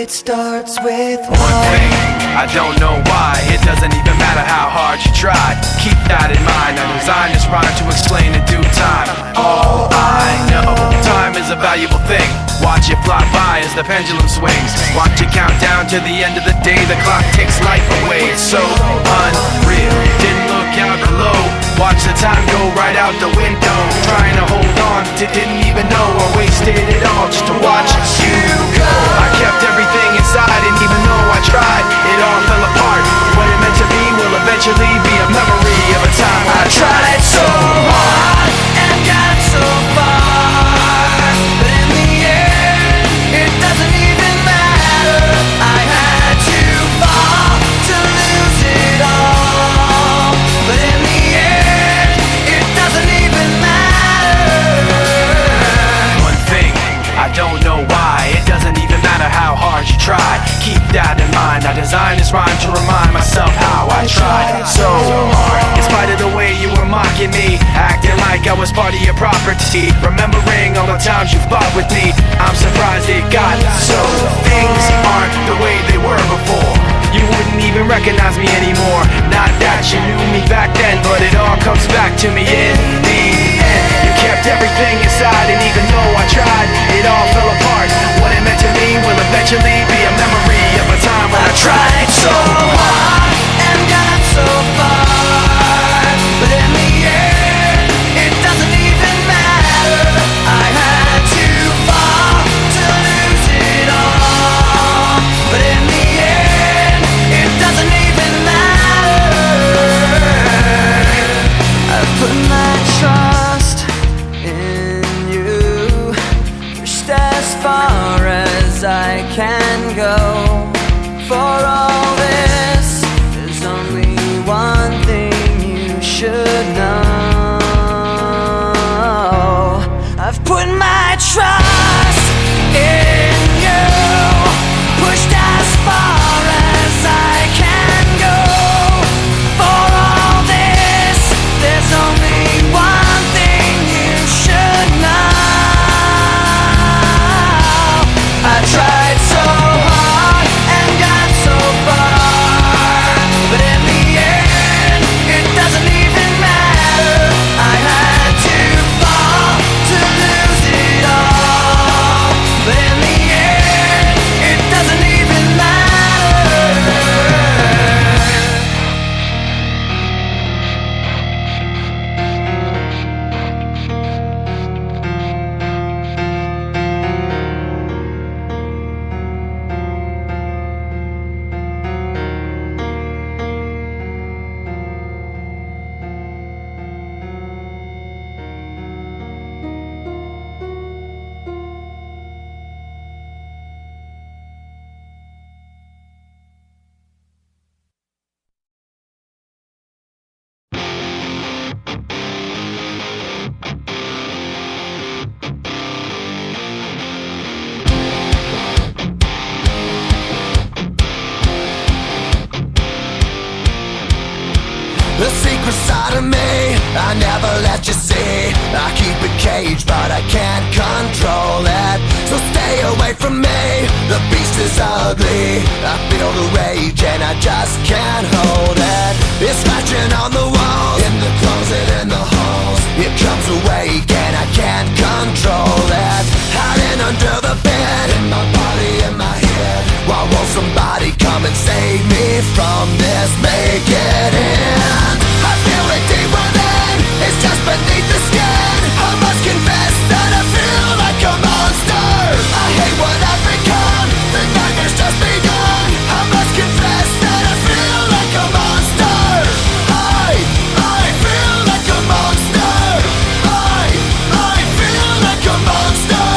It starts with one thing, I don't know why. It doesn't even matter how hard you try. Keep that in mind, I designed this rhyme to explain in due time. All I know, time is a valuable thing. Watch it fly by as the pendulum swings. Watch it count down to the end of the day. The clock takes life away, it's so unreal. Didn't look out below, watch the time go right out the window. Trying to hold on to didn't even know I wasted it all just to watch you go. I kept everything inside, and even though I tried, it all fell apart. What it meant to be will eventually be a memory of a time I tried so hard and got so far, but in the end, it doesn't even matter. I had to fall to lose it all, but in the end, it doesn't even matter. One thing, I don't know why. It doesn't even matter how hard you try. Keep that in mind. I designed this rhyme to remind myself how I tried so hard. In spite of the way you were mocking me, acting like I was part of your property, remembering all the times you fought with me, I'm surprised it got so. Things aren't the way they were before. You wouldn't even recognize me anymore. Not that you knew me back then, but it all comes back to me in the end. You kept everything inside, and even though I tried, it all fell apart. What it meant to me will eventually be a memory of a time when I tried so hard and got so far, but in the end, it doesn't even matter. I had to fall to lose it all, but in the end, it doesn't even matter. I've put my trust in you, pushed as far as I can go. For all this, there's only one thing you should know. I've put my trust in you, pushed as far as I can go. For all this, there's only one thing you should know. I tried so hard and got so far, but in the end, it doesn't even matter. I had to fall to lose it all, but in the end, it doesn't even matter. The secret side of me, I never let you see. I keep it caged, but I can't control it. So stay away from me, the beast is ugly. I feel the rage and I just can't hold it. It's scratching on the walls, in the closet, in the halls. It comes awake and I can't control it. Hiding under the bed, in my body, in my head. Why won't somebody come and save me from this? Make it end. I feel it deep within, it's just beneath the skin. I must confess that I feel like a monster. I hate what I've become, the nightmare's just begun. I must confess that I feel like a monster. I feel like a monster. I feel like a monster.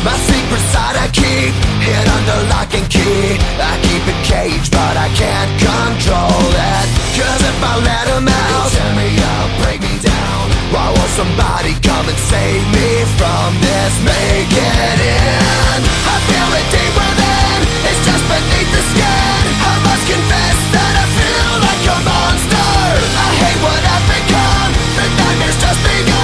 My secret side I keep hid under lock and key. I keep it caged, but I can't control it. Cause if I let him out, he'll tear me up, break me down. Why won't somebody come and save me from this? Make it end. I feel it deep within, it's just beneath the skin. I must confess that I feel like a monster. I hate what I've become, the nightmare's just begun.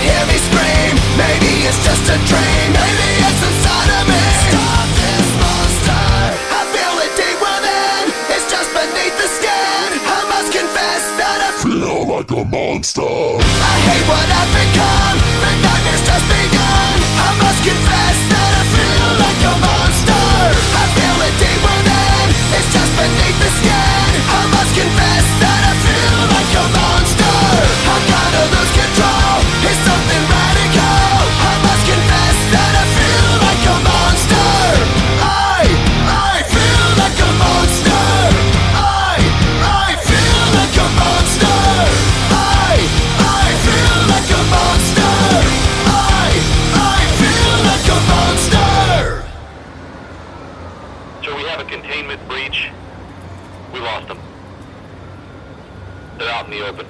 hear me scream. Maybe it's just a dream. Maybe it's inside of me. Stop this monster. I feel it deep within. It's just beneath the skin. I must confess that I feel like a monster. I hate what I've become. The nightmare's just begun. I must confess that I feel like a monster. I feel it deep within. It's just beneath the skin. I must confess that I feel like a monster. I'm gonna lose control. It's something radical. I must confess that I feel like a monster. I feel like a monster. I feel like a monster. I feel like a monster. I feel like a monster. So we have a containment breach. We lost them. They're out in the open.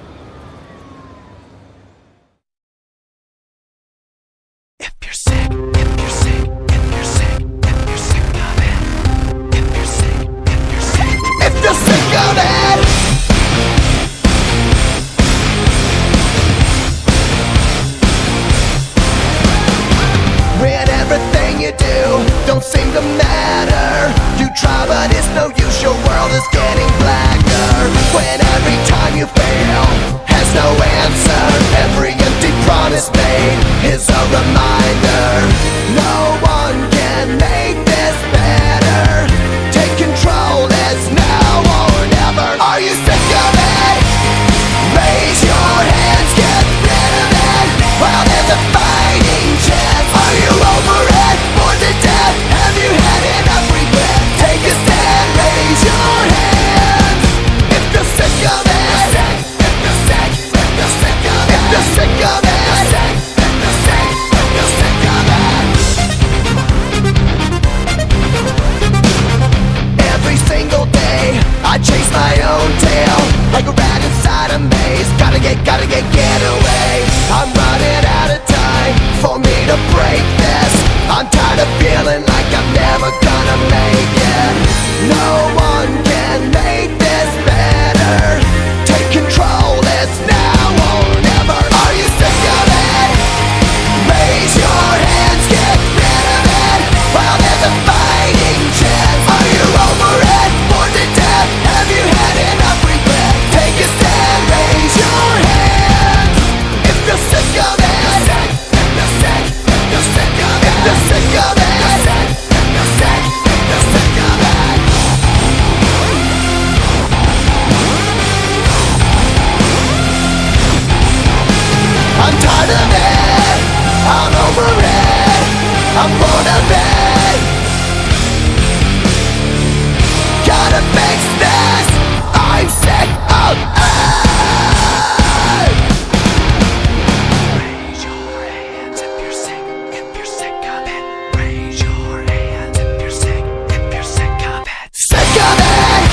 If you're sick, if you're sick, if you're sick, if you're sick of it. If you're sick, if you're sick, If you're sick of it. When everything you do don't seem to matter. You try but it's no use, your world is getting blacker. When every time you fail has no answer. Every empty promise made is a reminder. No one can make this better. Take control, it's now or never. Are you sick of it? Raise your hands, get rid of it. While there's a fighting chance. Are you over it? Bored to death? Have you had enough regret? Take a stand, raise your hands. If you're sick of it. If you're sick, if you're sick of it. If you're sick of it. If you're sick, if you're sick of it. Every single day I chase my own tail like a rat inside a maze. Gotta get away. I'm running out of time for me to break this. I'm tired of feeling like I'm never gonna make it. No one can make this better. Take control, it's now or never. Are you sick of it? Raise your hands, get rid of it. While there's a fighting chance. Are you over it? Bored to death? Have you had enough regret? Take a stand, raise your hands. If you're sick of it. If you're sick, if you're sick of it. If you're sick of it. If you're sick, if you're sick of it. I'm tired of it. I'm over it. I'm bored of it. Gotta fix this. I'm sick of it. raise your hands if you're sick, if you're sick of it. Raise your hands if you're sick, if you're sick of it. Sick of it.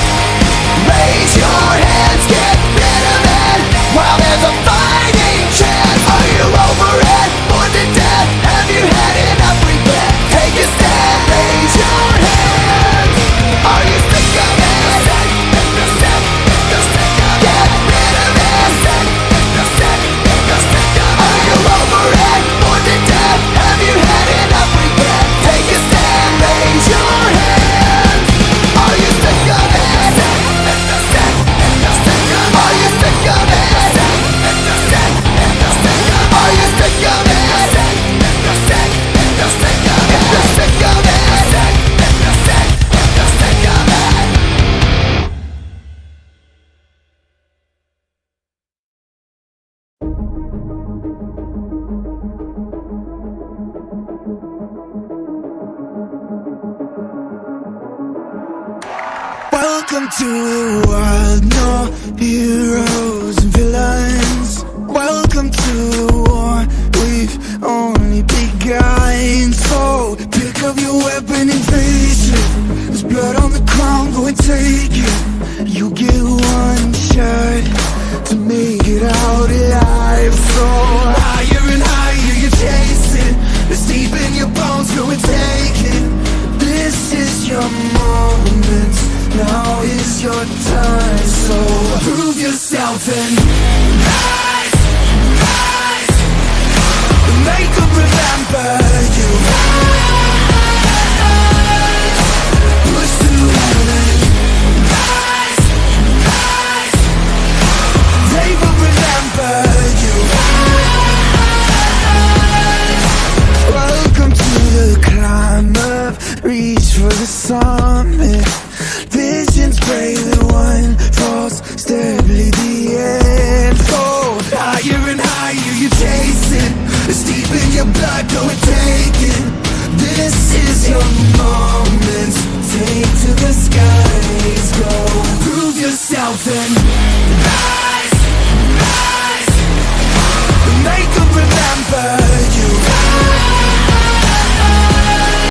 Raise your hands, get rid of it. While there's a fighting chance. Are you over it? Bored to death? Have you had enough regret? Take a stand, raise your hands. Are you sick of it? If you're sick, if you're sick of it. Get rid of it. If you're sick, if you're sick of it. Are you over it? Bored to death? Have you had enough regret? Take a stand, raise your hands. Are you sick of it? If you're sick, if you're sick of it. Are you sick of it? If you're sick, if you're sick of it. Are you sick of it? If you're sick, if you're sick of it. If you're sick of it. If you're sick, if you're sick of it. Welcome to the world, no heroes and villains. Welcome to the war, we've only begun. So pick up your weapon and face it. There's blood on the ground, go and take it. You get one shot to make it out alive. So higher and higher you chase it. It's deep in your bones, go and take it. This is your moment, now is your time. So prove yourself and rise, rise. Visions pray that one falls steadily the end. Oh, higher and higher you chase it. It's deep in your blood, go and take it. This is your moment. Take to the skies, go. Prove yourself and